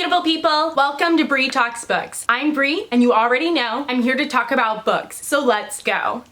beautiful people. Welcome to Bree Talks Books. I'm Bree, and you already know I'm here to talk about books. So let's go.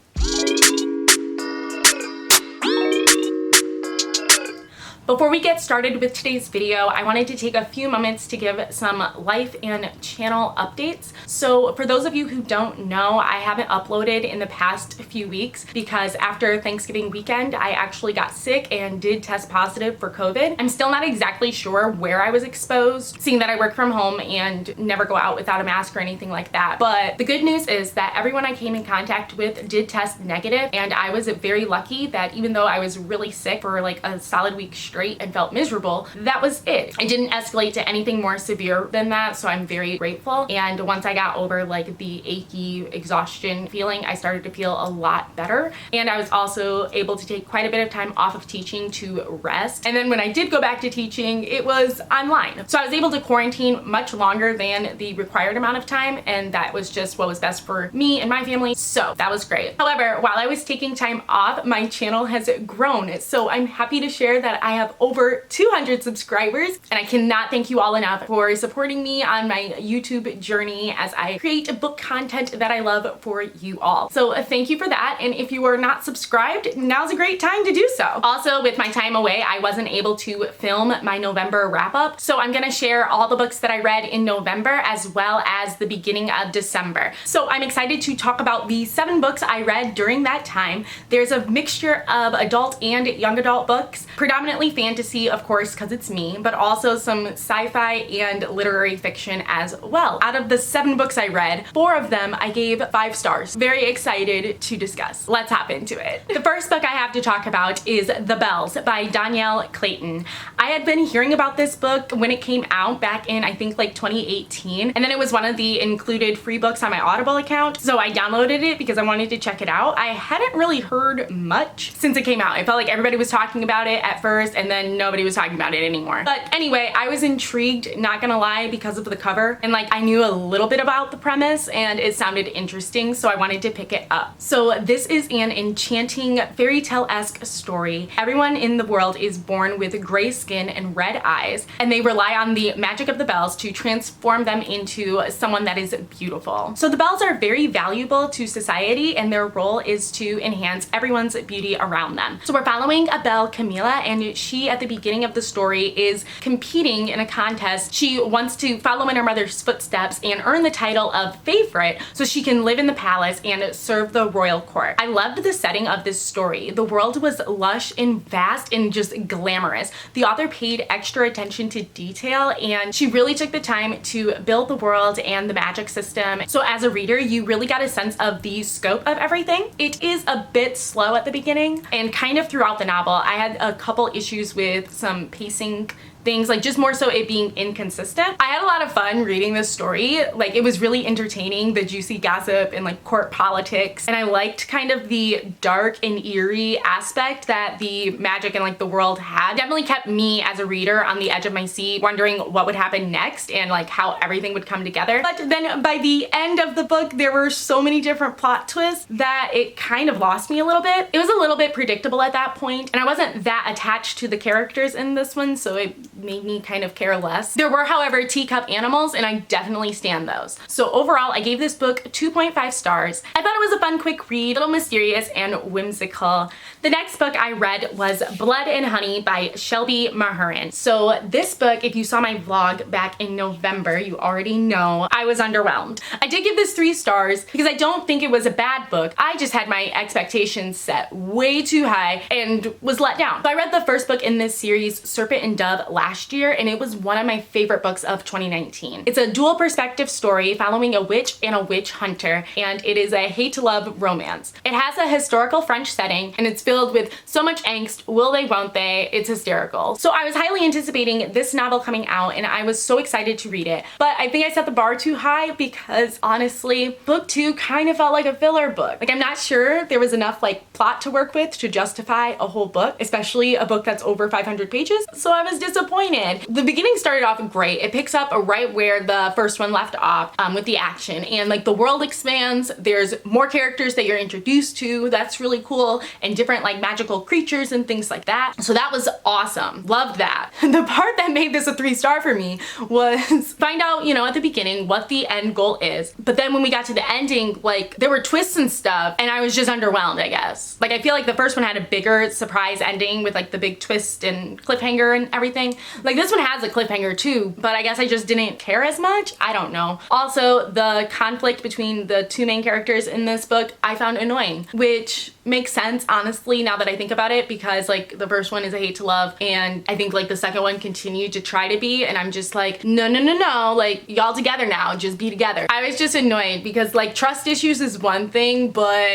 Before we get started with today's video, I wanted to take a few moments to give some life and channel updates. So for those of you who don't know, I haven't uploaded in the past few weeks because after Thanksgiving weekend, I actually got sick and did test positive for COVID. I'm still not exactly sure where I was exposed, seeing that I work from home and never go out without a mask or anything like that. But the good news is that everyone I came in contact with did test negative, and I was very lucky that even though I was really sick for like a solid week straight and felt miserable, that was it. It didn't escalate to anything more severe than that, so I'm very grateful. And once I got over like the achy exhaustion feeling, I started to feel a lot better. And I was also able to take quite a bit of time off of teaching to rest. And then when I did go back to teaching, it was online. So I was able to quarantine much longer than the required amount of time, and that was just what was best for me and my family, so that was great. However, while I was taking time off, my channel has grown, so I'm happy to share that I have over 200 subscribers, and I cannot thank you all enough for supporting me on my YouTube journey as I create book content that I love for you all. So thank you for that, and if you are not subscribed, now's a great time to do so. Also, with my time away, I wasn't able to film my November wrap-up, so I'm gonna share all the books that I read in November as well as the beginning of December. So I'm excited to talk about the 7 books I read during that time. There's a mixture of adult and young adult books, predominantly fantasy, of course, because it's me, but also some sci-fi and literary fiction as well. Out of the 7 books I read, 4 of them I gave 5 stars. Very excited to discuss. Let's hop into it. The first book I have to talk about is The Bells by Dhonielle Clayton. I had been hearing about this book when it came out back in, I think, like 2018, and then it was one of the included free books on my Audible account, so I downloaded it because I wanted to check it out. I hadn't really heard much since it came out. I felt like everybody was talking about it at first, and then nobody was talking about it anymore. But anyway, I was intrigued, not gonna lie, because of the cover, and like I knew a little bit about the premise and it sounded interesting, so I wanted to pick it up. So this is an enchanting fairy tale-esque story. Everyone in the world is born with gray skin and red eyes, and they rely on the magic of the bells to transform them into someone that is beautiful. So the bells are very valuable to society, and their role is to enhance everyone's beauty around them. So we're following a belle, Camilla, and she at the beginning of the story is competing in a contest. She wants to follow in her mother's footsteps and earn the title of favorite so she can live in the palace and serve the royal court. I loved the setting of this story. The world was lush and vast and just glamorous. The author paid extra attention to detail, and she really took the time to build the world and the magic system. So as a reader, you really got a sense of the scope of everything. It is a bit slow at the beginning, and kind of throughout the novel, I had a couple issues with some pacing things, like just more so it being inconsistent. I had a lot of fun reading this story. Like, it was really entertaining, the juicy gossip and like court politics, and I liked kind of the dark and eerie aspect that the magic and like the world had. Definitely kept me as a reader on the edge of my seat, wondering what would happen next and like how everything would come together. But then by the end of the book, there were so many different plot twists that it kind of lost me a little bit. It was a little bit predictable at that point, and I wasn't that attached to the characters in this one, so it made me kind of care less. There were, however, teacup animals, and I definitely stand those. So overall, I gave this book 2.5 stars. I thought it was a fun, quick read, a little mysterious and whimsical. The next book I read was Blood and Honey by Shelby Mahurin. So this book, if you saw my vlog back in November, you already know I was underwhelmed. I did give this 3 stars because I don't think it was a bad book. I just had my expectations set way too high and was let down. So I read the first book in this series, Serpent and Dove, last year, and it was one of my favorite books of 2019. It's a dual perspective story following a witch and a witch hunter, and it is a hate-to-love romance. It has a historical French setting, and it's filled with so much angst, will they, won't they, it's hysterical. So I was highly anticipating this novel coming out, and I was so excited to read it, but I think I set the bar too high because honestly, book 2 kind of felt like a filler book. Like, I'm not sure there was enough like plot to work with to justify a whole book, especially a book that's over 500 pages, so I was disappointed. The beginning started off great. It picks up right where the first one left off with the action, and like the world expands. There's more characters that you're introduced to. That's really cool, and different different like magical creatures and things like that. So that was awesome. Loved that. The part that made this a 3-star for me was find out, you know, at the beginning what the end goal is. But then when we got to the ending, like there were twists and stuff and I was just underwhelmed, I guess. Like I feel like the first one had a bigger surprise ending with like the big twist and cliffhanger and everything. Like this one has a cliffhanger too, but I guess I just didn't care as much. I don't know. Also, the conflict between the two main characters in this book I found annoying, which makes sense honestly now that I think about it, because like the first one is a hate to love and I think like the second one continued to try to be, and I'm just like no, like y'all together now, just be together. I was just annoyed because like trust issues is one thing, but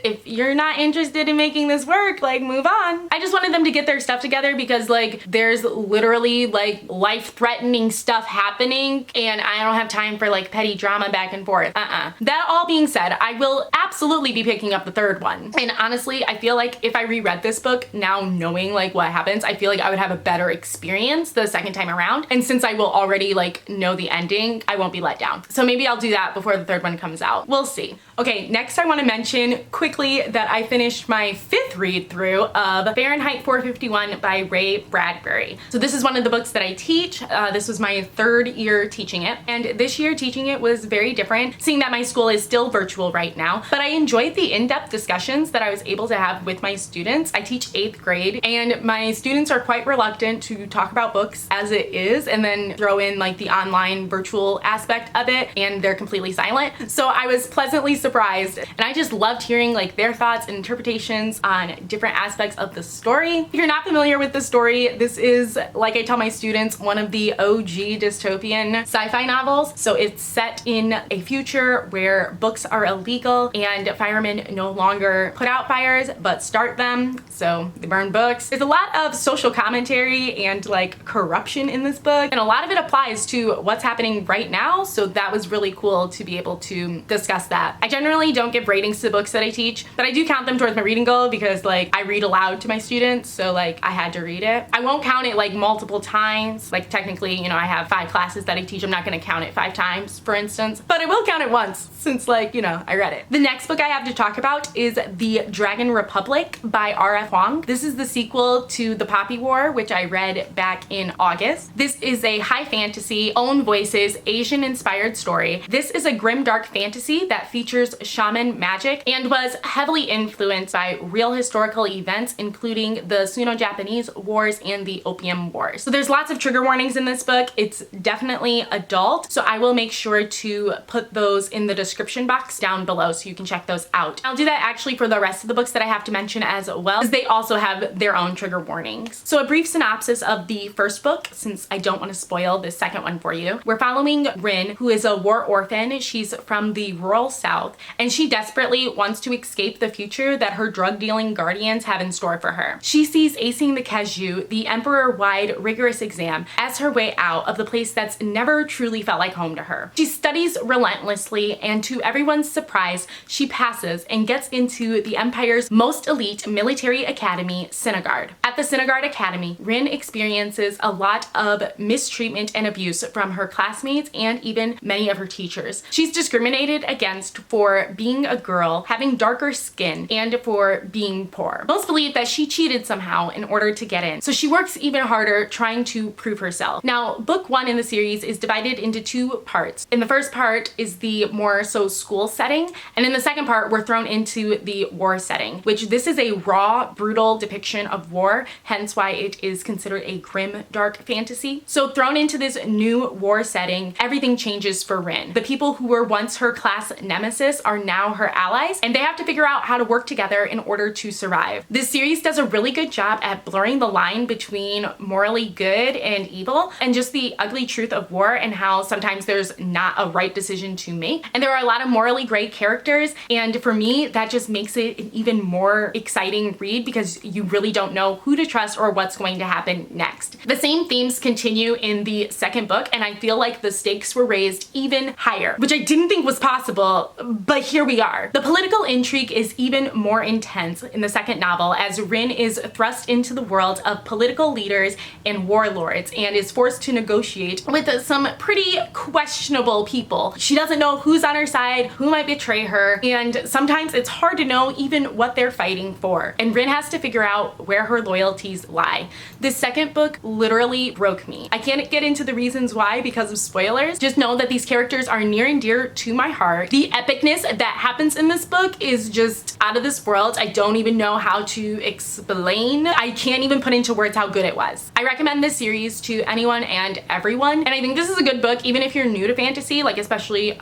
if you're not interested in making this work, like move on. I just wanted them to get their stuff together because like there's literally like life-threatening stuff happening and I don't have time for like petty drama back and forth. That all being said, I will absolutely be picking up the third one. And honestly, I feel like if I reread this book now knowing like what happens, I feel like I would have a better experience the second time around. And since I will already like know the ending, I won't be let down. So maybe I'll do that before the third one comes out. We'll see. Okay, next I want to mention quickly that I finished my 5th read through of Fahrenheit 451 by Ray Bradbury. So this is one of the books that I teach. This was my 3rd year teaching it. And this year teaching it was very different, seeing that my school is still virtual right now. But I enjoyed the in-depth discussions that I was able to have with my students. I teach 8th grade and my students are quite reluctant to talk about books as it is and then throw in like the online virtual aspect of it and they're completely silent. So I was pleasantly surprised and I just loved hearing like their thoughts and interpretations on different aspects of the story. If you're not familiar with the story, this is, like I tell my students, one of the OG dystopian sci-fi novels. So it's set in a future where books are illegal and firemen no longer put out fires but start them, so they burn books. There's a lot of social commentary and like corruption in this book, and a lot of it applies to what's happening right now, so that was really cool to be able to discuss that. I generally don't give ratings to the books that I teach, but I do count them towards my reading goal because like I read aloud to my students, so like I had to read it. I won't count it like multiple times, like technically, you know, I have 5 classes that I teach. I'm not gonna count it 5 times, for instance, but I will count it once since like, you know, I read it. The next book I have to talk about is The Dragon Republic by R.F. Kuang. This is the sequel to The Poppy War, which I read back in August. This is a high fantasy, own voices, Asian inspired story. This is a grim dark fantasy that features shaman magic and was heavily influenced by real historical events, including the Sino-Japanese Wars and the Opium Wars. So there's lots of trigger warnings in this book. It's definitely adult, so I will make sure to put those in the description box down below so you can check those out. I'll do that actually for the rest of the books that I have to mention as well, because they also have their own trigger warnings. So a brief synopsis of the first book, since I don't want to spoil the second one for you. We're following Bryn, who is a war orphan. She's from the rural south, and she desperately wants to escape the future that her drug-dealing guardians have in store for her. She sees acing the Kaju, the emperor-wide rigorous exam, as her way out of the place that's never truly felt like home to her. She studies relentlessly, and to everyone's surprise, she passes and gets into the Empire's most elite military academy, Sinagard. At the Sinagard Academy, Rin experiences a lot of mistreatment and abuse from her classmates and even many of her teachers. She's discriminated against for being a girl, having darker skin, and for being poor. Most believe that she cheated somehow in order to get in, so she works even harder trying to prove herself. Now, book 1 in the series is divided into 2 parts. In the first part is the more so school setting, and in the second part we're thrown into the war setting, which this is a raw, brutal depiction of war, hence why it is considered a grim, dark fantasy. So thrown into this new war setting, everything changes for Rin. The people who were once her class nemesis are now her allies, and they have to figure out how to work together in order to survive. This series does a really good job at blurring the line between morally good and evil, and just the ugly truth of war and how sometimes there's not a right decision to make. And there are a lot of morally gray characters, and for me, that just makes it an even more exciting read because you really don't know who to trust or what's going to happen next. The same themes continue in the second book, and I feel like the stakes were raised even higher, which I didn't think was possible, but here we are. The political intrigue is even more intense in the second novel as Bryn is thrust into the world of political leaders and warlords and is forced to negotiate with some pretty questionable people. She doesn't know who's on her side, who might betray her, and sometimes it's hard to know even what they're fighting for. And Bryn has to figure out where her loyalties lie. This second book literally broke me. I can't get into the reasons why because of spoilers. Just know that these characters are near and dear to my heart. The epicness that happens in this book is just out of this world. I don't even know how to explain. I can't even put into words how good it was. I recommend this series to anyone and everyone, and I think this is a good book even if you're new to fantasy, like especially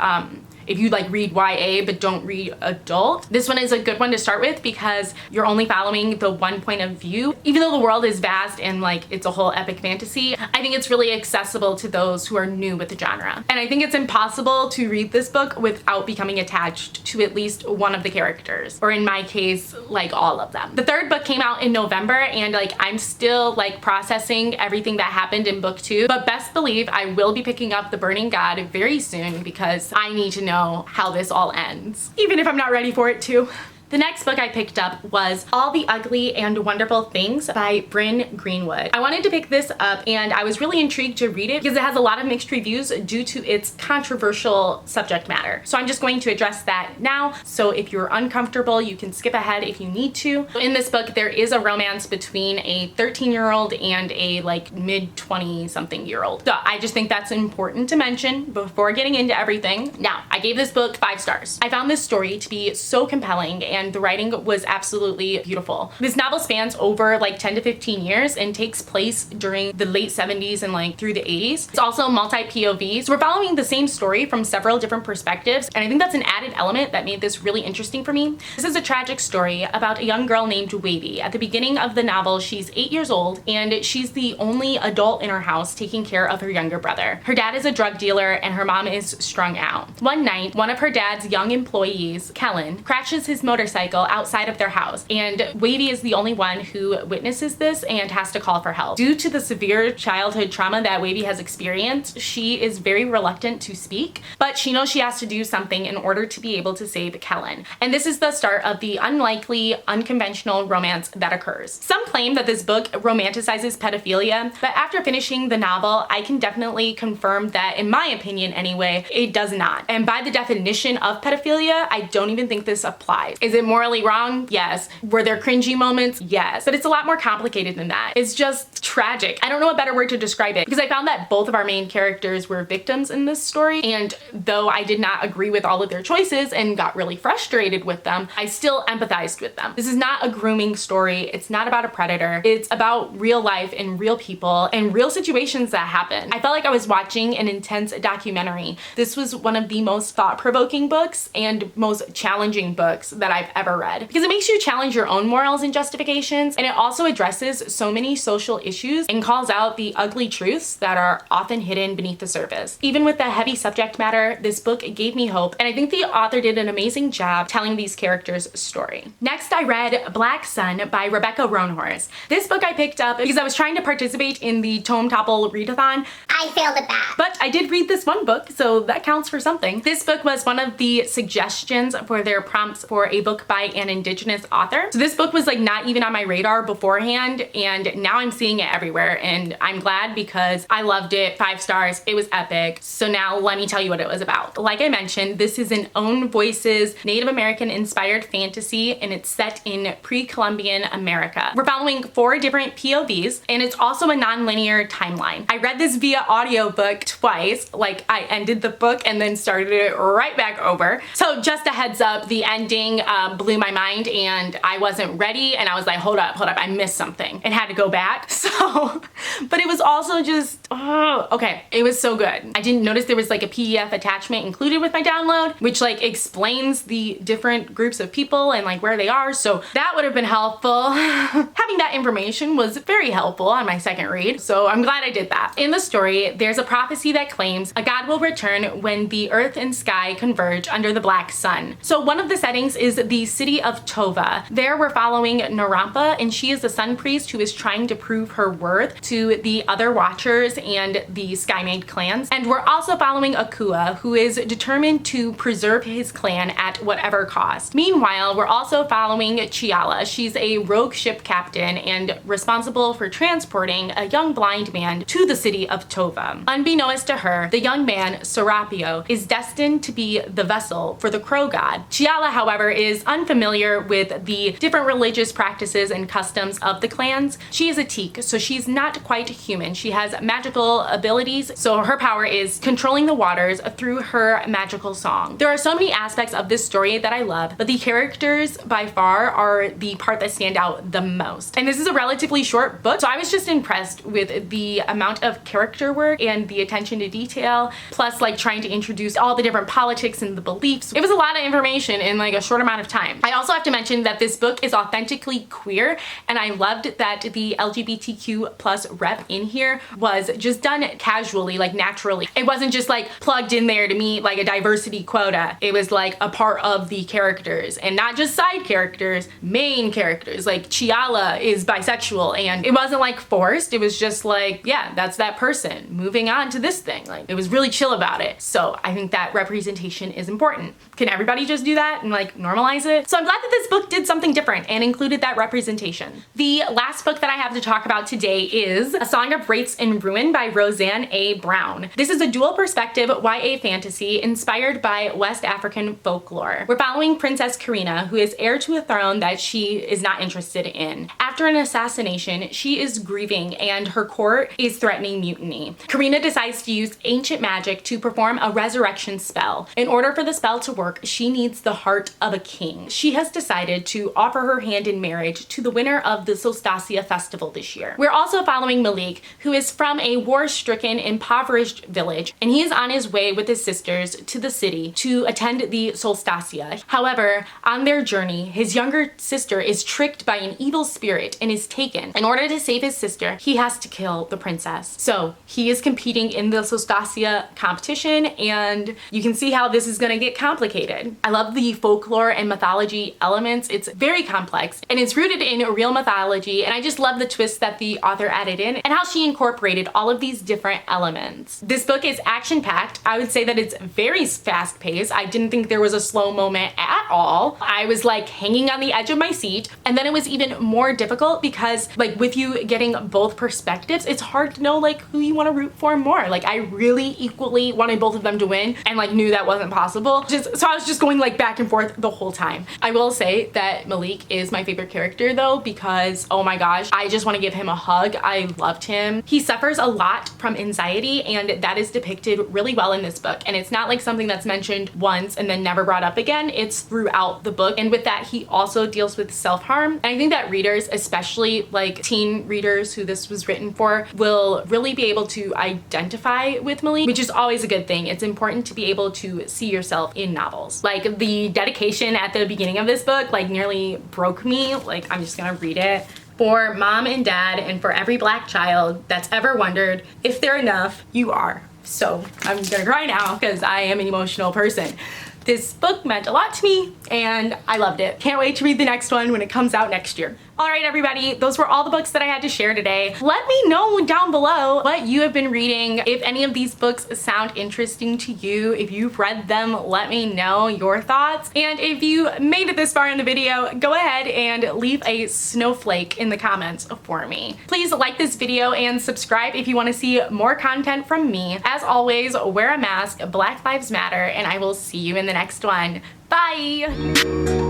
if you like read YA but don't read adult. This one is a good one to start with because you're only following the one point of view. Even though the world is vast and like it's a whole epic fantasy, I think it's really accessible to those who are new with the genre. And I think it's impossible to read this book without becoming attached to at least one of the characters, or in my case, like all of them. The third book came out in November and like I'm still like processing everything that happened in book 2, but best believe I will be picking up The Burning God very soon because I need to know how this all ends, even if I'm not ready for it to. The next book I picked up was All the Ugly and Wonderful Things by Bryn Greenwood. I wanted to pick this up and I was really intrigued to read it because it has a lot of mixed reviews due to its controversial subject matter. So I'm just going to address that now. So if you're uncomfortable, you can skip ahead if you need to. In this book, there is a romance between a 13-year-old and a like mid-20 something year old. So I just think that's important to mention before getting into everything. Now, I gave this book 5 stars. I found this story to be so compelling and the writing was absolutely beautiful. This novel spans over like 10 to 15 years and takes place during the late 70s and like through the 80s. It's also multi-POV, so we're following the same story from several different perspectives, and I think that's an added element that made this really interesting for me. This is a tragic story about a young girl named Wavy. At the beginning of the novel, she's 8 years old and she's the only adult in her house taking care of her younger brother. Her dad is a drug dealer and her mom is strung out. One night, one of her dad's young employees, Kellen, crashes his motorcycle outside of their house, and Wavy is the only one who witnesses this and has to call for help. Due to the severe childhood trauma that Wavy has experienced, she is very reluctant to speak, but she knows she has to do something in order to be able to save Kellen. And this is the start of the unlikely, unconventional romance that occurs. Some claim that this book romanticizes pedophilia, but after finishing the novel, I can definitely confirm that, in my opinion anyway, it does not. And by the definition of pedophilia, I don't even think this applies. Is it morally wrong? Yes. Were there cringy moments? Yes. But it's a lot more complicated than that. It's just tragic. I don't know a better word to describe it because I found that both of our main characters were victims in this story, and though I did not agree with all of their choices and got really frustrated with them, I still empathized with them. This is not a grooming story. It's not about a predator. It's about real life and real people and real situations that happen. I felt like I was watching an intense documentary. This was one of the most thought-provoking books and most challenging books that I've ever read because it makes you challenge your own morals and justifications, and it also addresses so many social issues and calls out the ugly truths that are often hidden beneath the surface. Even with the heavy subject matter, this book gave me hope, and I think the author did an amazing job telling these characters' story. Next, I read Black Sun by Rebecca Roanhorse. This book I picked up because I was trying to participate in the Tome Topple readathon. I failed at that. But I did read this one book, so that counts for something. This book was one of the suggestions for their prompts for a book by an Indigenous author. So this book was like not even on my radar beforehand, and now I'm seeing it everywhere, and I'm glad because I loved it. 5 stars. It was epic. So now let me tell you what it was about. Like I mentioned, this is an Own Voices Native American inspired fantasy, and it's set in pre-Columbian America. We're following 4 different POVs, and it's also a non-linear timeline. I read this via audiobook twice. Like I ended the book and then started it right back over. So just a heads up, the ending blew my mind and I wasn't ready, and I was like, hold up, I missed something, and had to go back. So, but it was also just, oh, okay. It was so good. I didn't notice there was like a PDF attachment included with my download, which like explains the different groups of people and like where they are. So that would have been helpful. Having that information was very helpful on my second read. So I'm glad I did that. In the story, there's a prophecy that claims a god will return when the earth and sky converge under the black sun. So one of the settings is the city of Tova. There we're following Narampa, and she is the sun priest who is trying to prove her worth to the other Watchers and the Skymaid clans. And we're also following Akua, who is determined to preserve his clan at whatever cost. Meanwhile, we're also following Chiala. She's a rogue ship captain and responsible for transporting a young blind man to the city of Tova. Unbeknownst to her, the young man, Serapio, is destined to be the vessel for the crow god. Chiala, however, is unfamiliar with the different religious practices and customs of the clans. She is a Teak, so she's not quite human. She has magical abilities, so her power is controlling the waters through her magical song. There are so many aspects of this story that I love, but the characters by far are the part that stand out the most. And this is a relatively short book, so I was just impressed with the amount of character work and the attention to detail, plus like trying to introduce all the different politics and the beliefs. It was a lot of information in like a short amount of time. I also have to mention that this book is authentically queer, and I loved that the LGBTQ plus rep in here was just done casually, like naturally. It wasn't just like plugged in there to meet like a diversity quota. It was like a part of the characters, and not just side characters, main characters. Like Chiala is bisexual, and it wasn't like forced. It was just like, yeah, that's that person. Moving on to this thing. Like, it was really chill about it. So I think that representation is important. Can everybody just do that and like normalize it? So I'm glad that this book did something different and included that representation. The last book that I have to talk about today is A Song of Wraiths and Ruin by Roseanne A. Brown. This is a dual perspective YA fantasy inspired by West African folklore. We're following Princess Karina, who is heir to a throne that she is not interested in. After an assassination, she is grieving and her court is threatening mutiny. Karina decides to use ancient magic to perform a resurrection spell. In order for the spell to work, she needs the heart of a king. She has decided to offer her hand in marriage to the winner of the Solstasia festival this year. We're also following Malik, who is from a war-stricken, impoverished village, and he is on his way with his sisters to the city to attend the Solstasia. However, on their journey, his younger sister is tricked by an evil spirit and is taken. In order to save his sister, he has to kill the princess. So he is competing in the Solstasia competition, and you can see how this is gonna get complicated. I love the folklore and mythology elements. It's very complex and it's rooted in real mythology, and I just love the twist that the author added in and how she incorporated all of these different elements. This book is action-packed. I would say that it's very fast-paced. I didn't think there was a slow moment at all. I was like hanging on the edge of my seat, and then it was even more difficult because like with you getting both perspectives, it's hard to know like who you want to root for more. Like I really equally wanted both of them to win and like knew that wasn't possible. So I was just going like back and forth the whole time. I will say that Malik is my favorite character though, because oh my gosh, I just want to give him a hug. I loved him. He suffers a lot from anxiety, and that is depicted really well in this book. And it's not like something that's mentioned once and then never brought up again. It's throughout the book. And with that, he also deals with self-harm. And I think that readers, especially like teen readers who this was written for, will really be able to identify with Malik, which is always a good thing. It's important to be able to see yourself in novels. Like the dedication at the beginning of this book like nearly broke me. Like I'm just gonna read it. For mom and dad and for every black child that's ever wondered if they're enough, you are. So I'm gonna cry now because I am an emotional person. This book meant a lot to me and I loved it. Can't wait to read the next one when it comes out next year. All right, everybody, those were all the books that I had to share today. Let me know down below what you have been reading. If any of these books sound interesting to you, if you've read them, let me know your thoughts. And if you made it this far in the video, go ahead and leave a snowflake in the comments for me. Please like this video and subscribe if you want to see more content from me. As always, wear a mask, Black Lives Matter, and I will see you in the next one. Bye!